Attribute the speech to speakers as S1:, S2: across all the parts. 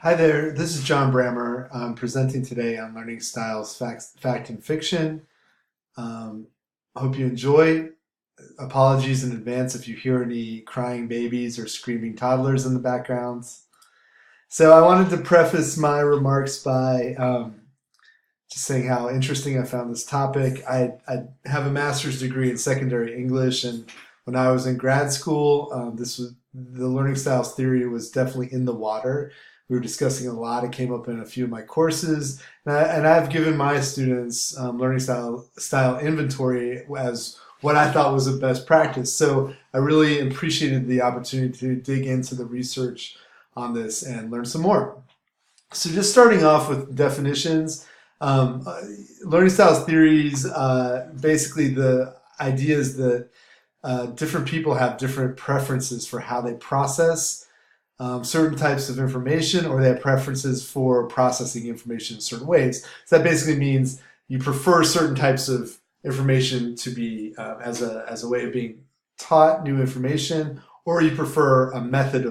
S1: Hi there, this is John Brammer. I'm presenting today on learning styles, fact and fiction. Um, Hope you enjoy. Apologies in advance if you hear any crying babies or screaming toddlers in the background. So I wanted to preface my remarks by just saying how interesting I found this topic. I have a master's degree in secondary English, and when I was in grad school, this was the learning styles theory was definitely in the water. We were discussing a lot. It came up in a few of my courses, and I've given my students learning style inventory as what I thought was a best practice. So I really appreciated the opportunity to dig into the research on this and learn some more. So just starting off with definitions, um, uh, learning styles theories, basically the idea is that different people have different preferences for how they process certain types of information, or they have preferences for processing information in certain ways. So that basically means you prefer certain types of information to be as a way of being taught new information, or you prefer a method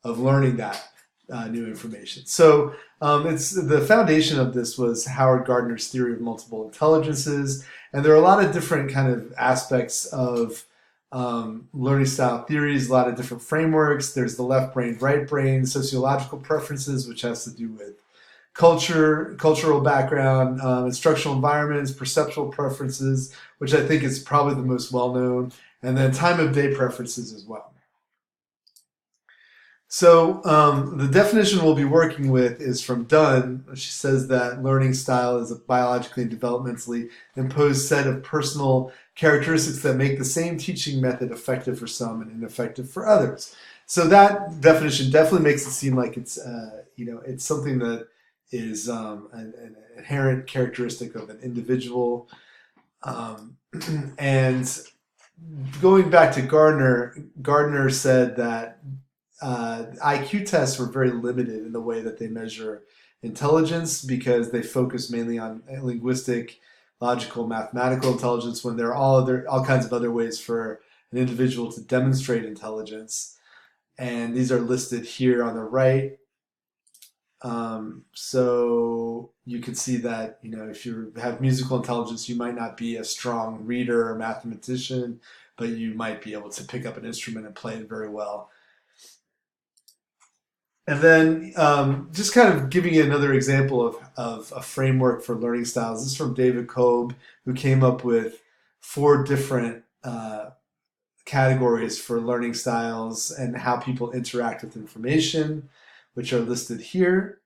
S1: of learning that new information. So it's the foundation of this was Howard Gardner's theory of multiple intelligences, and there are a lot of different kind of aspects of learning style theories, a lot of different frameworks. There's the left brain, right brain, sociological preferences, which has to do with culture, cultural background, instructional environments, perceptual preferences, which I think is probably the most well known, and then time of day preferences as well. So the definition we'll be working with is from Dunn. She says that learning style is a biologically and developmentally imposed set of personal characteristics that make the same teaching method effective for some and ineffective for others. So that definition definitely makes it seem like it's it's something that is an inherent characteristic of an individual. Um, and going back to Gardner, Gardner said that IQ tests were very limited in the way that they measure intelligence because they focus mainly on linguistic, logical, mathematical intelligence when there are all kinds of other ways for an individual to demonstrate intelligence. And these are listed here on the right. So you can see that, if you have musical intelligence, you might not be a strong reader or mathematician, but you might be able to pick up an instrument and play it very well. And then just kind of giving you another example of a framework for learning styles. This is from David Kolb, who came up with four different categories for learning styles and how people interact with information, which are listed here.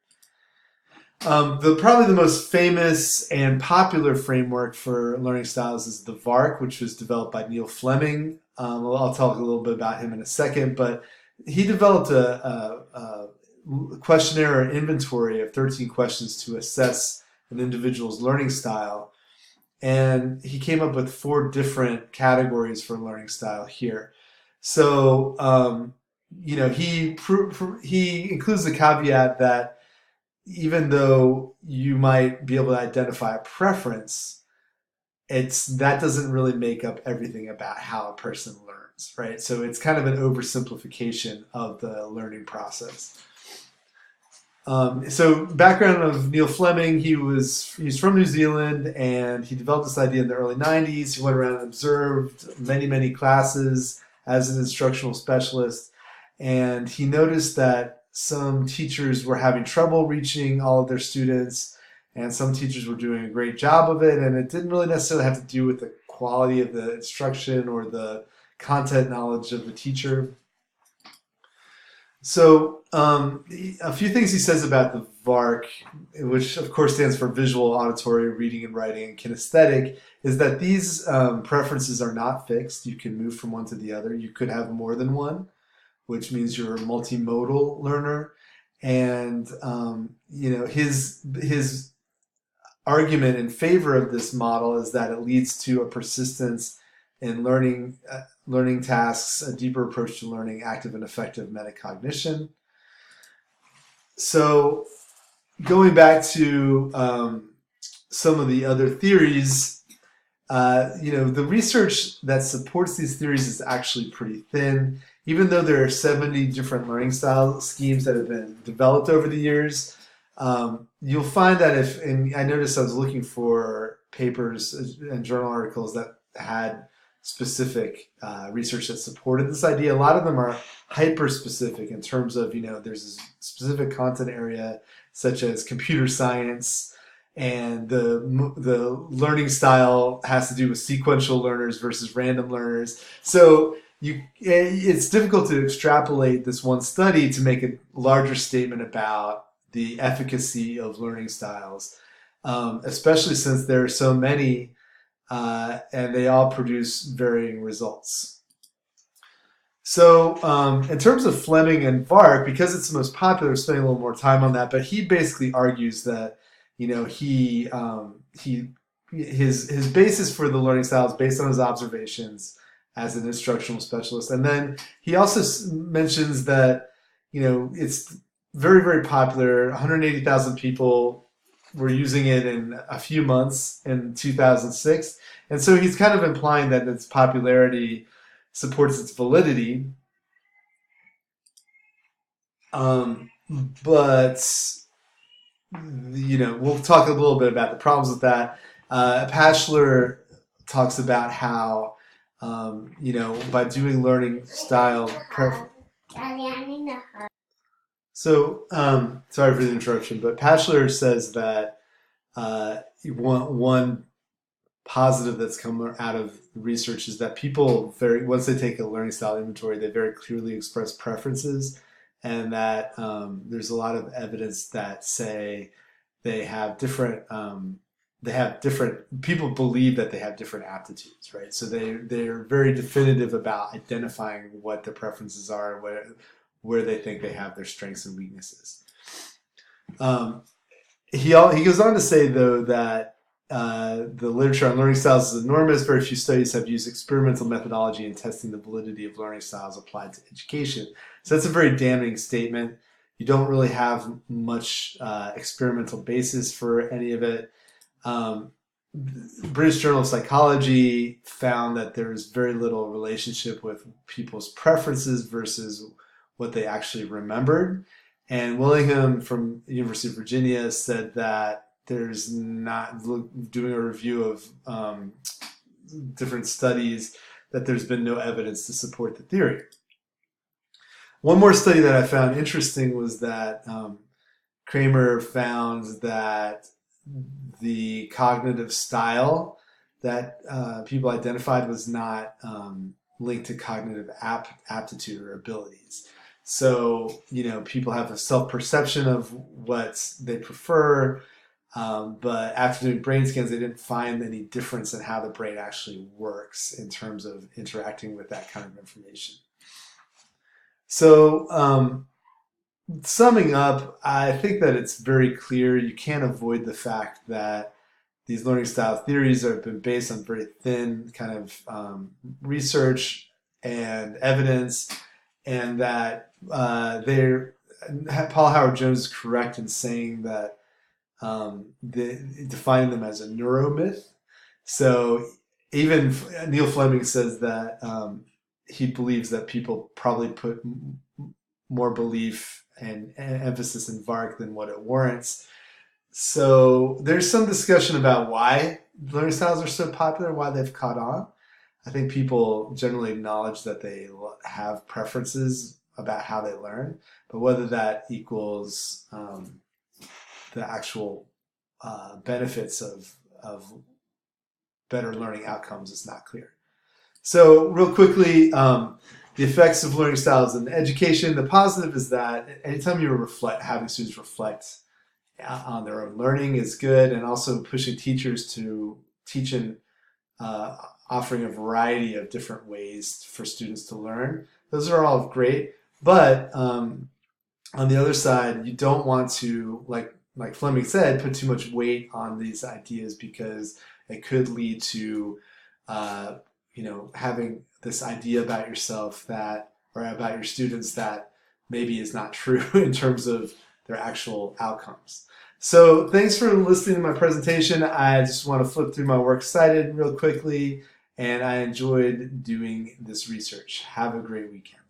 S1: Probably the most famous and popular framework for learning styles is the VARK, which was developed by Neil Fleming. I'll talk a little bit about him in a second, but he developed a questionnaire or inventory of 13 questions to assess an individual's learning style. And he came up with four different categories for learning style here. So, he includes the caveat that even though you might be able to identify a preference, that doesn't really make up everything about how a person learns, right? So it's kind of an oversimplification of the learning process. So background of Neil Fleming, he's from New Zealand and he developed this idea in the early 90s. He went around and observed many classes as an instructional specialist, and he noticed that some teachers were having trouble reaching all of their students, and some teachers were doing a great job of it, and it didn't really necessarily have to do with the quality of the instruction or the content knowledge of the teacher. So a few things he says about the VARK, which of course stands for visual, auditory, reading and writing, and kinesthetic, is that these preferences are not fixed. You can move from one to the other. You could have more than one, which means you're a multimodal learner. And his argument in favor of this model is that it leads to a persistence in learning tasks, a deeper approach to learning, active and effective metacognition. So going back to some of the other theories, the research that supports these theories is actually pretty thin. even though there are 70 different learning style schemes that have been developed over the years, you'll find that and I noticed I was looking for papers and journal articles that had specific research that supported this idea. A lot of them are hyper specific in terms of, there's a specific content area such as computer science, and the learning style has to do with sequential learners versus random learners. So it's difficult to extrapolate this one study to make a larger statement about the efficacy of learning styles, especially since there are so many and they all produce varying results. So in terms of Fleming and Vark, because it's the most popular, spending a little more time on that, but he basically argues that, his basis for the learning style is based on his observations as an instructional specialist. And then he also mentions that, it's very, very popular. 180,000 people were using it in a few months in 2006. And so he's kind of implying that its popularity supports its validity. But, we'll talk a little bit about the problems with that. Pashler talks about how, by doing learning style So, sorry for the interruption, but Pashler says that one positive that's come out of research is that people once they take a learning style inventory, they very clearly express preferences, and that there's a lot of evidence that say they have different people believe that they have different aptitudes, right? So they're very definitive about identifying what their preferences are, where they think they have their strengths and weaknesses. He goes on to say, though, that the literature on learning styles is enormous. Very few studies have used experimental methodology in testing the validity of learning styles applied to education. So that's a very damning statement. You don't really have much experimental basis for any of it. British Journal of Psychology found that there is very little relationship with people's preferences versus what they actually remembered. And Willingham from the University of Virginia said that there's not, doing a review of different studies, that there's been no evidence to support the theory. One more study that I found interesting was that Kramer found that the cognitive style that people identified was not linked to cognitive aptitude or abilities. So, people have a self-perception of what they prefer, but after doing brain scans, they didn't find any difference in how the brain actually works in terms of interacting with that kind of information. So, summing up, I think that it's very clear you can't avoid the fact that these learning style theories have been based on very thin kind of research and evidence, and that Paul Howard-Jones is correct in saying that defining them as a neuromyth. So even Neil Fleming says that he believes that people probably put more belief and emphasis in Vark than what it warrants. So there's some discussion about why learning styles are so popular, why they've caught on. I think people generally acknowledge that they have preferences about how they learn, but whether that equals the actual benefits of better learning outcomes is not clear. So real quickly, the effects of learning styles in education. The positive is that anytime you're having students reflect on their own learning is good, and also pushing teachers to teach and offering a variety of different ways for students to learn. Those are all great, but on the other side, you don't want to, like Fleming said, put too much weight on these ideas, because it could lead to having this idea about yourself or about your students that maybe is not true in terms of their actual outcomes. So thanks for listening to my presentation. I just want to flip through my works cited real quickly, and I enjoyed doing this research. Have a great weekend.